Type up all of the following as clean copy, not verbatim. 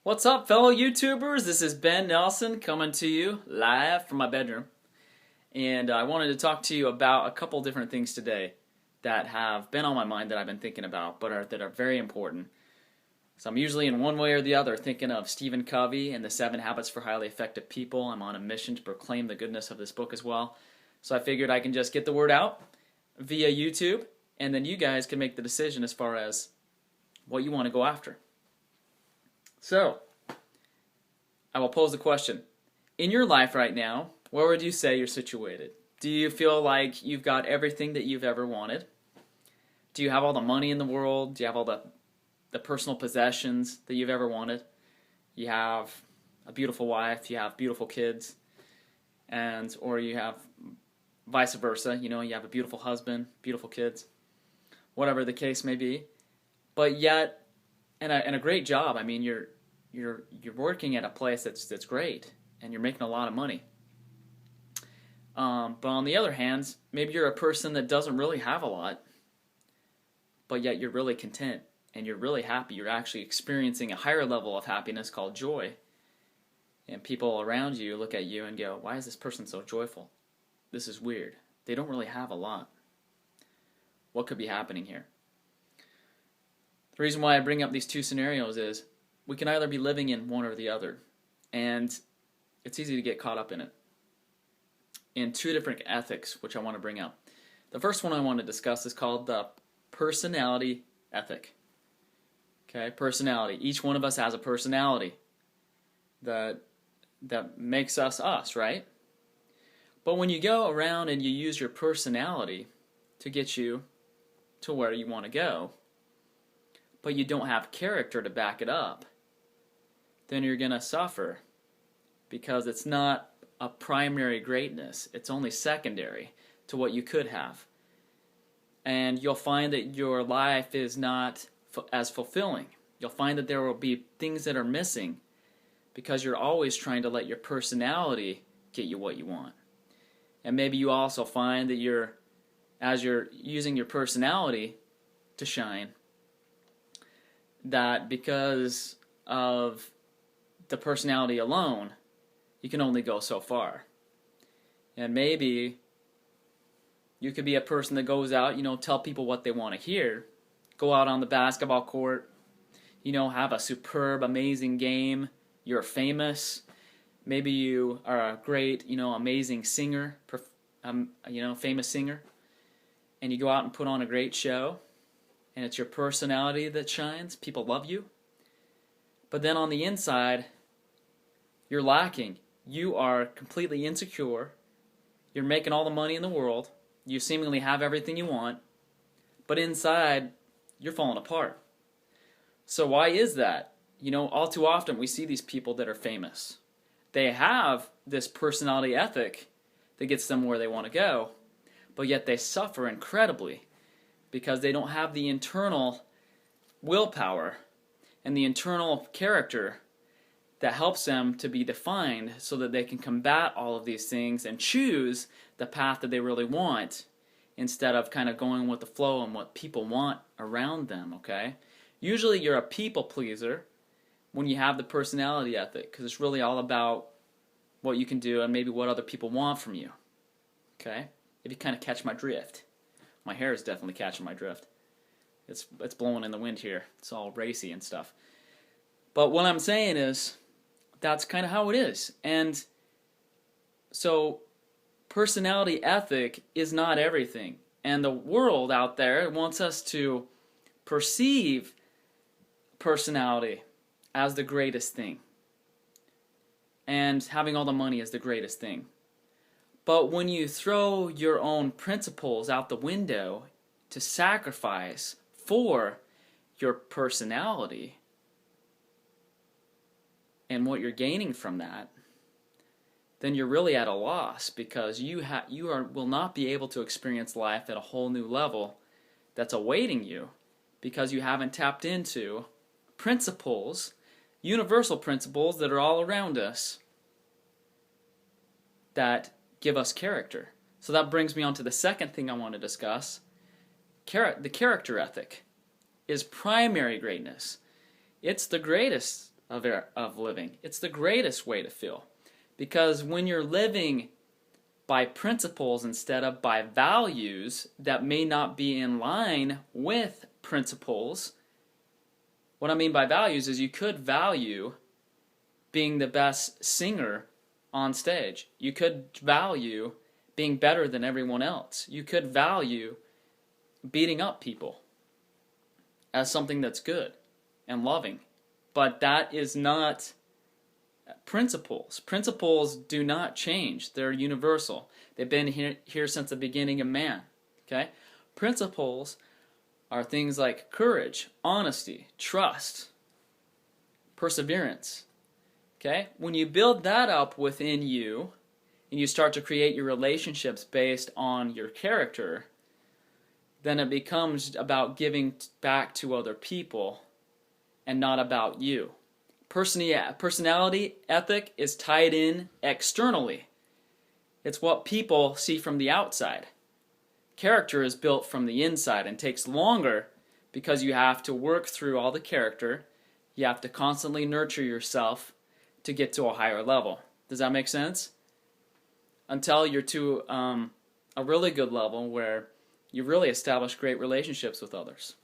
What's up, fellow YouTubers? This is Ben Nelson coming to you live from my bedroom. And I wanted to talk to you about a couple different things today that have been on my mind that I've been thinking about, but that are very important. So I'm usually in one way or the other thinking of Stephen Covey and the 7 Habits for Highly Effective People. I'm on a mission to proclaim the goodness of this book as well. So I figured I can just get the word out via YouTube, and then you guys can make the decision as far as what you want to go after. So, I will pose the question. In your life right now, where would you say you're situated? Do you feel like you've got everything that you've ever wanted? Do you have all the money in the world? Do you have all the personal possessions that you've ever wanted? You have a beautiful wife, you have beautiful kids, or you have vice versa, you have a beautiful husband, beautiful kids, whatever the case may be. But yet, and a great job. I mean, you're working at a place that's great, and you're making a lot of money. But on the other hand, maybe you're a person that doesn't really have a lot, but yet you're really content, and you're really happy. You're actually experiencing a higher level of happiness called joy. And people around you look at you and go, why is this person so joyful? This is weird. They don't really have a lot. What could be happening here? The reason why I bring up these two scenarios is we can either be living in one or the other, and it's easy to get caught up in it. In two different ethics, which I want to bring up. The first one I want to discuss is called the personality ethic. Okay, personality. Each one of us has a personality that makes us us, right? But when you go around and you use your personality to get you to where you want to go, but you don't have character to back it up, then you're going to suffer, because it's not a primary greatness. It's only secondary to what you could have. And you'll find that your life is not as fulfilling. You'll find that there will be things that are missing because you're always trying to let your personality get you what you want. And maybe you also find that as you're using your personality to shine, that because of the personality alone, you can only go so far. And maybe you could be a person that goes out, tell people what they want to hear, go out on the basketball court, have a superb, amazing game, you're famous, maybe you are a great, amazing singer, famous singer, and you go out and put on a great show, and it's your personality that shines, people love you. But then on the inside, you're lacking. You are completely insecure. You're making all the money in the world. You seemingly have everything you want. But inside, you're falling apart. So why is that? All too often we see these people that are famous. They have this personality ethic that gets them where they want to go, but yet they suffer incredibly, because they don't have the internal willpower and the internal character that helps them to be defined so that they can combat all of these things and choose the path that they really want, instead of kind of going with the flow and what people want around them, okay? Usually you're a people pleaser when you have the personality ethic, because it's really all about what you can do and maybe what other people want from you, okay? If you kind of catch my drift. My hair is definitely catching my drift. It's blowing in the wind here. It's all racy and stuff. But what I'm saying is, that's kind of how it is. And so, personality ethic is not everything. And the world out there wants us to perceive personality as the greatest thing, and having all the money as the greatest thing. But when you throw your own principles out the window to sacrifice for your personality and what you're gaining from that, then you're really at a loss, because you will not be able to experience life at a whole new level that's awaiting you, because you haven't tapped into principles, universal principles that are all around us, that give us character. So that brings me on to the second thing I want to discuss. The character ethic is primary greatness. It's the greatest of living. It's the greatest way to feel. Because when you're living by principles instead of by values that may not be in line with principles, what I mean by values is you could value being the best singer on stage. You could value being better than everyone else. You could value beating up people as something that's good and loving. But that is not principles. Principles do not change. They're universal. They've been here since the beginning of man. Okay? Principles are things like courage, honesty, trust, perseverance. Okay? When you build that up within you and you start to create your relationships based on your character, then it becomes about giving back to other people and not about you. Personality ethic is tied in externally. It's what people see from the outside. Character is built from the inside and takes longer because you have to work through all the character. You have to constantly nurture yourself to get to a higher level. Does that make sense? Until you're to a really good level where you really establish great relationships with others.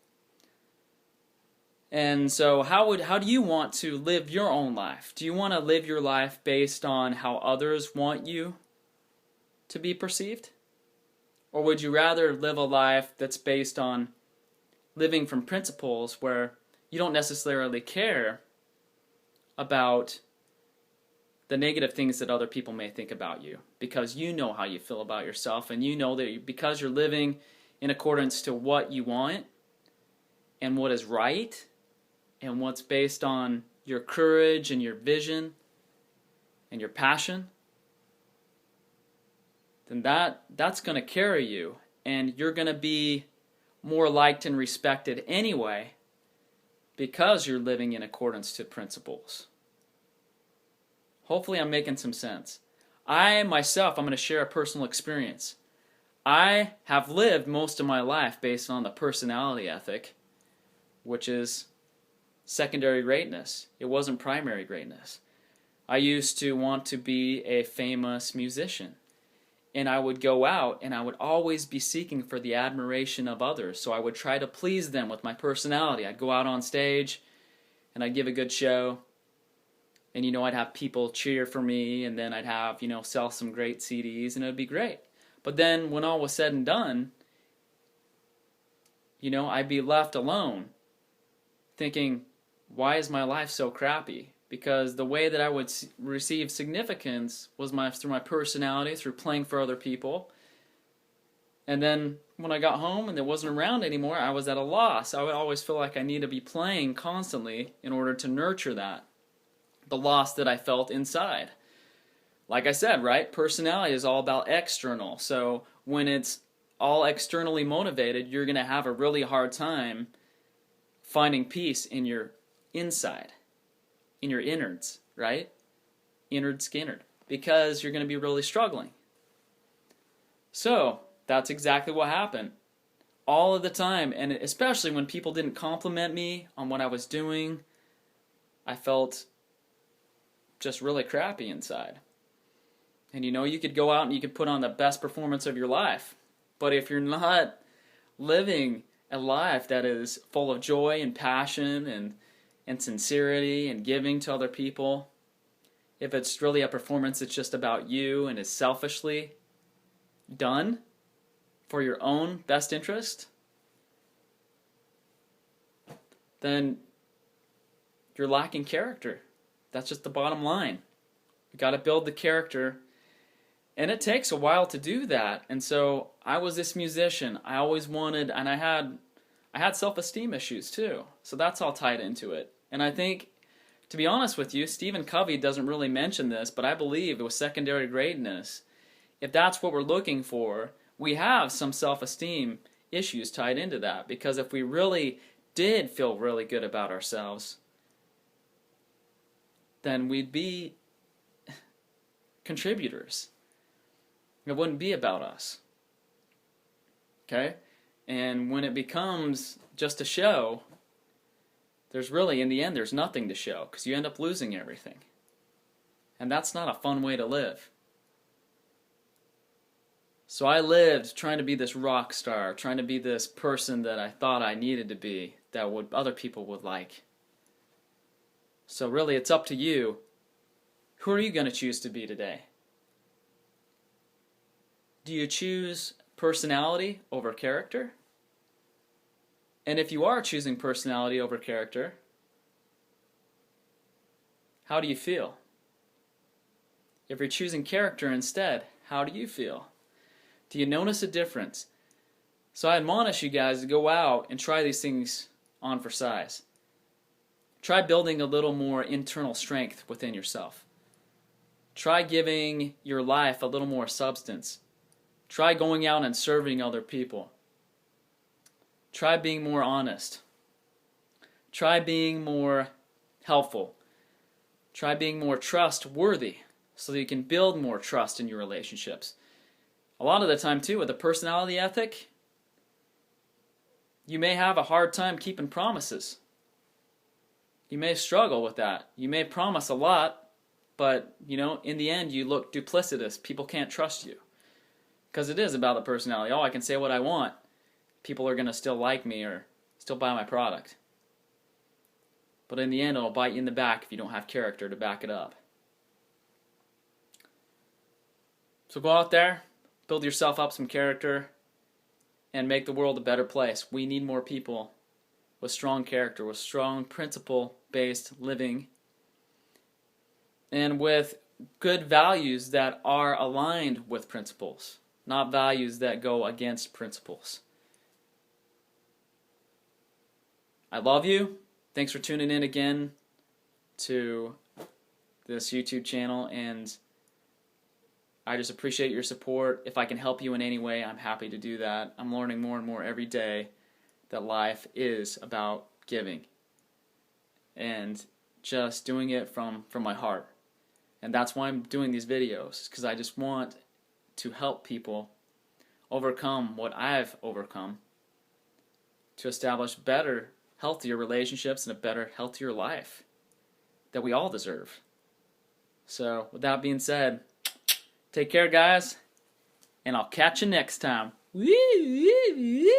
And so how do you want to live your own life? Do you want to live your life based on how others want you to be perceived? Or would you rather live a life that's based on living from principles where you don't necessarily care about the negative things that other people may think about you, because you know how you feel about yourself, and you know that because you're living in accordance to what you want and what is right and what's based on your courage and your vision and your passion, then that's going to carry you, and you're going to be more liked and respected anyway because you're living in accordance to principles. Hopefully I'm making some sense. I'm going to share a personal experience. I have lived most of my life based on the personality ethic, which is secondary greatness. It wasn't primary greatness. I used to want to be a famous musician, and I would go out and I would always be seeking for the admiration of others, so I would try to please them with my personality. I'd go out on stage and I'd give a good show, and I'd have people cheer for me, and then I'd have, sell some great CDs, and it would be great. But then when all was said and done, I'd be left alone thinking, why is my life so crappy? Because the way that I would receive significance was through my personality, through playing for other people. And then when I got home and it wasn't around anymore, I was at a loss. I would always feel like I need to be playing constantly in order to nurture that, the loss that I felt inside. Like I said, right? Personality is all about external. So when it's all externally motivated, you're going to have a really hard time finding peace in your inside, in your innards, right? Innard skinnard. Because you're going to be really struggling. So that's exactly what happened. All of the time, and especially when people didn't compliment me on what I was doing, I felt just really crappy inside. And you could go out and you could put on the best performance of your life. But if you're not living a life that is full of joy and passion and sincerity and giving to other people, if it's really a performance that's just about you and is selfishly done for your own best interest, then you're lacking character. That's just the bottom line. You got to build the character, and it takes a while to do that. And so I was this musician. I always wanted, and I had self-esteem issues too. So that's all tied into it. And I think, to be honest with you, Stephen Covey doesn't really mention this, but I believe it was secondary greatness. If that's what we're looking for, we have some self-esteem issues tied into that. Because if we really did feel really good about ourselves, then we'd be contributors. It wouldn't be about us. Okay? And when it becomes just a show, there's really, in the end, there's nothing to show because you end up losing everything. And that's not a fun way to live. So I lived trying to be this rock star, trying to be this person that I thought I needed to be, that other people would like. So really, it's up to you. Who are you going to choose to be today? Do you choose personality over character? And if you are choosing personality over character, how do you feel? If you're choosing character instead, how do you feel? Do you notice a difference? So I admonish you guys to go out and try these things on for size. Try building a little more internal strength within yourself. Try giving your life a little more substance. Try going out and serving other people. Try being more honest. Try being more helpful. Try being more trustworthy so that you can build more trust in your relationships. A lot of the time, too, with a personality ethic, you may have a hard time keeping promises. You may struggle with that. You may promise a lot, but, in the end, you look duplicitous. People can't trust you. Because it is about the personality. Oh, I can say what I want. People are going to still like me or still buy my product. But in the end, it'll bite you in the back if you don't have character to back it up. So go out there, build yourself up some character, and make the world a better place. We need more people with strong character, with strong principle-based living, and with good values that are aligned with principles, not values that go against principles. I love you. Thanks for tuning in again to this YouTube channel, and I just appreciate your support. If I can help you in any way, I'm happy to do that. I'm learning more and more every day that life is about giving and just doing it from my heart. And that's why I'm doing these videos, because I just want to help people overcome what I've overcome to establish better, healthier relationships and a better, healthier life that we all deserve. So, with that being said, take care, guys, and I'll catch you next time. Woo, woo, woo.